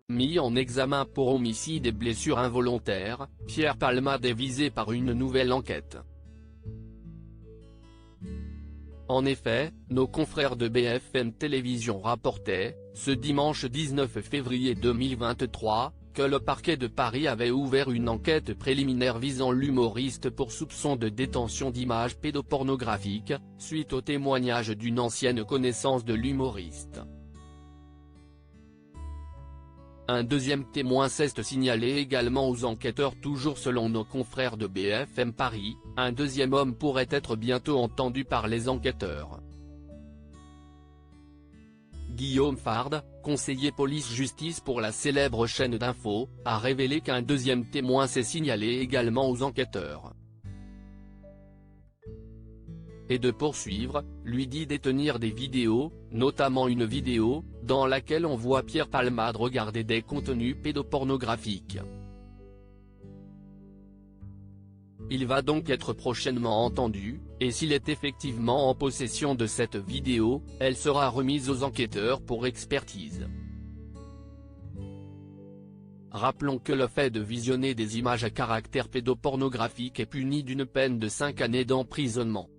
Mis en examen pour homicide et blessures involontaires, Pierre Palmade est visé par une nouvelle enquête. En effet, nos confrères de BFM Télévision rapportaient, ce dimanche 19 février 2023, que le parquet de Paris avait ouvert une enquête préliminaire visant l'humoriste pour soupçon de détention d'images pédopornographiques, suite au témoignage d'une ancienne connaissance de l'humoriste. Un deuxième témoin s'est signalé également aux enquêteurs. Toujours selon nos confrères de BFM Paris, un deuxième homme pourrait être bientôt entendu par les enquêteurs. Guillaume Fard, conseiller police-justice pour la célèbre chaîne d'info, a révélé qu'un deuxième témoin s'est signalé également aux enquêteurs. Et de poursuivre, lui dit détenir des vidéos, notamment une vidéo, dans laquelle on voit Pierre Palmade regarder des contenus pédopornographiques. Il va donc être prochainement entendu, et s'il est effectivement en possession de cette vidéo, elle sera remise aux enquêteurs pour expertise. Rappelons que le fait de visionner des images à caractère pédopornographique est puni d'une peine de 5 années d'emprisonnement.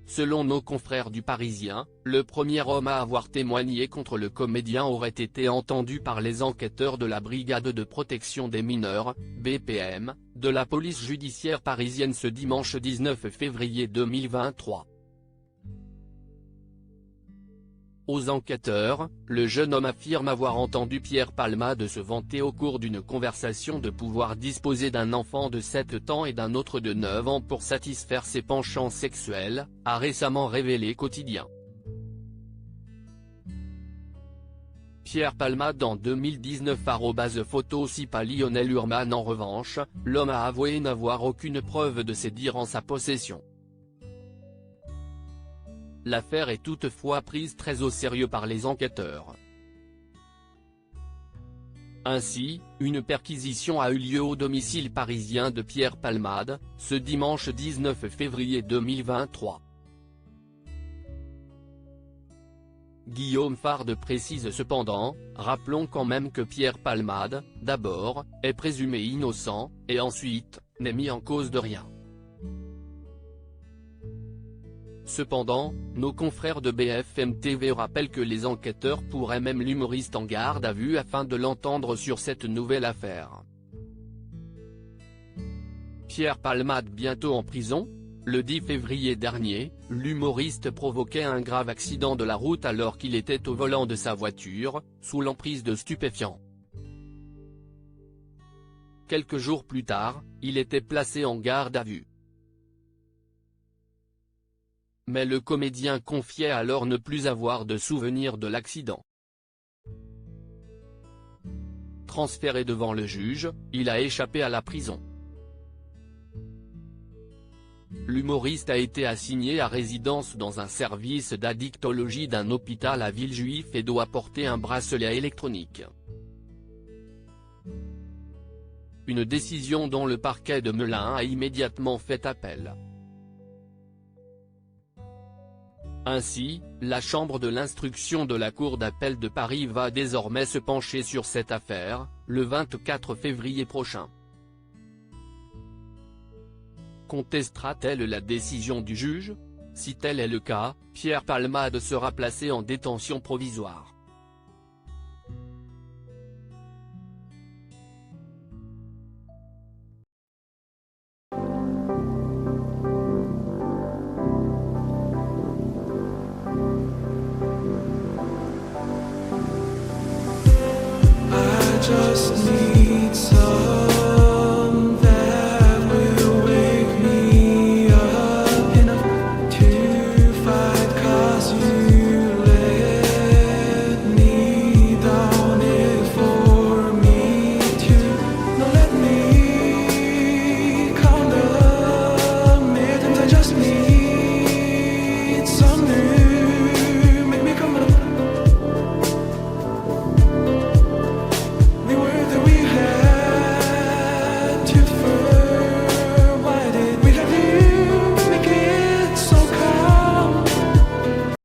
Selon nos confrères du Parisien, le premier homme à avoir témoigné contre le comédien aurait été entendu par les enquêteurs de la Brigade de protection des mineurs, BPM, de la police judiciaire parisienne ce dimanche 19 février 2023. Aux enquêteurs, le jeune homme affirme avoir entendu Pierre Palmade se vanter au cours d'une conversation de pouvoir disposer d'un enfant de 7 ans et d'un autre de 9 ans pour satisfaire ses penchants sexuels, a récemment révélé Quotidien. Pierre Palmade en 2019 @photo cipa Lionel Urman. En revanche, l'homme a avoué n'avoir aucune preuve de ces dires en sa possession. L'affaire est toutefois prise très au sérieux par les enquêteurs. Ainsi, une perquisition a eu lieu au domicile parisien de Pierre Palmade, ce dimanche 19 février 2023. Guillaume Fard précise cependant, rappelons quand même que Pierre Palmade, d'abord, est présumé innocent, et ensuite, n'est mis en cause de rien. Cependant, nos confrères de BFM TV rappellent que les enquêteurs pourraient même l'humoriste en garde à vue afin de l'entendre sur cette nouvelle affaire. Pierre Palmade bientôt en prison ? Le 10 février dernier, l'humoriste provoquait un grave accident de la route alors qu'il était au volant de sa voiture, sous l'emprise de stupéfiants. Quelques jours plus tard, il était placé en garde à vue. Mais le comédien confiait alors ne plus avoir de souvenir de l'accident. Transféré devant le juge, il a échappé à la prison. L'humoriste a été assigné à résidence dans un service d'addictologie d'un hôpital à Villejuif et doit porter un bracelet électronique. Une décision dont le parquet de Melun a immédiatement fait appel. Ainsi, la chambre de l'instruction de la Cour d'appel de Paris va désormais se pencher sur cette affaire, le 24 février prochain. Contestera-t-elle la décision du juge ? Si tel est le cas, Pierre Palmade sera placé en détention provisoire.